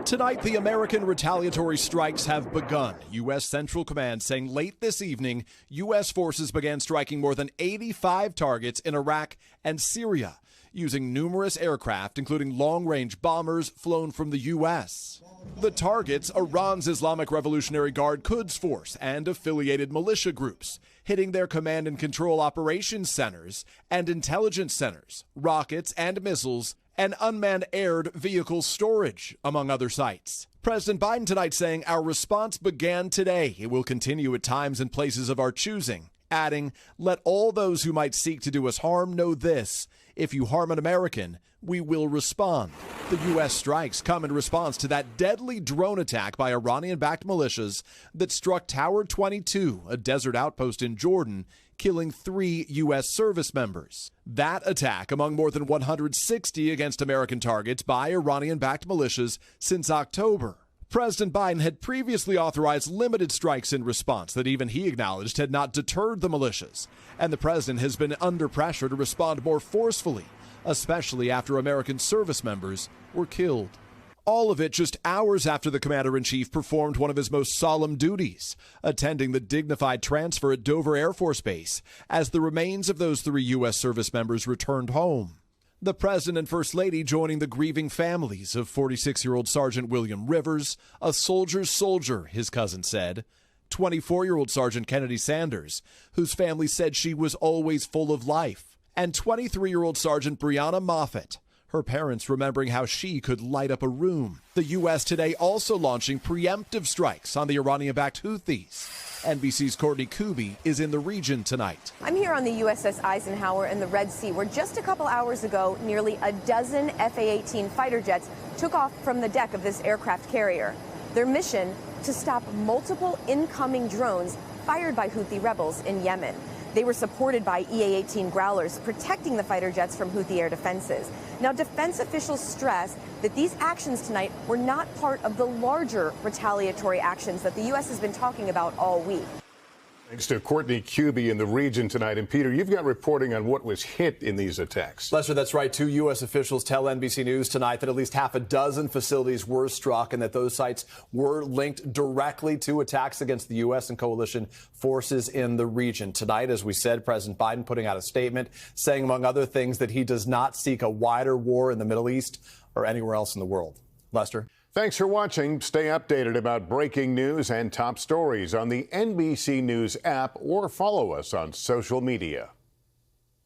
Tonight, the American retaliatory strikes have begun. U.S. Central Command saying late this evening, U.S. forces began striking more than 85 targets in Iraq and Syria, using numerous aircraft, including long-range bombers flown from the U.S. The targets, Iran's Islamic Revolutionary Guard Quds Force and affiliated militia groups, hitting their command and control operations centers and intelligence centers, rockets and missiles, and unmanned air vehicle storage, among other sites. President Biden tonight saying our response began today. It will continue at times and places of our choosing, adding, let all those who might seek to do us harm know this. If you harm an American, we will respond. The U.S. strikes come in response to that deadly drone attack by Iranian-backed militias that struck Tower 22, a desert outpost in Jordan, killing 3 U.S. service members. That attack among more than 160 against American targets by Iranian-backed militias since October. President Biden had previously authorized limited strikes in response that even he acknowledged had not deterred the militias. And the president has been under pressure to respond more forcefully, especially after American service members were killed. All of it just hours after the commander-in-chief performed one of his most solemn duties, attending the dignified transfer at Dover Air Force Base as the remains of those 3 U.S. service members returned home. The president and first lady joining the grieving families of 46-year-old Sergeant William Rivers, a soldier's soldier, his cousin said, 24-year-old Sergeant Kennedy Sanders, whose family said she was always full of life, and 23-year-old Sergeant Brianna Moffett, her parents remembering how she could light up a room. The U.S. today also launching preemptive strikes on the Iranian-backed Houthis. NBC's Courtney Kuby is in the region tonight. I'm here on the USS Eisenhower in the Red Sea, where just a couple hours ago, nearly a dozen F-A-18 fighter jets took off from the deck of this aircraft carrier. Their mission, to stop multiple incoming drones fired by Houthi rebels in Yemen. They were supported by EA-18 Growlers, protecting the fighter jets from Houthi air defenses. Now, defense officials stress that these actions tonight were not part of the larger retaliatory actions that the U.S. has been talking about all week. Thanks to Courtney Kuby in the region tonight. And Peter, you've got reporting on what was hit in these attacks. Lester, that's right. 2 U.S. officials tell NBC News tonight that at least half a dozen facilities were struck and that those sites were linked directly to attacks against the U.S. and coalition forces in the region. Tonight, as we said, President Biden putting out a statement saying, among other things, that he does not seek a wider war in the Middle East or anywhere else in the world. Lester? Thanks for watching. Stay updated about breaking news and top stories on the NBC News app or follow us on social media.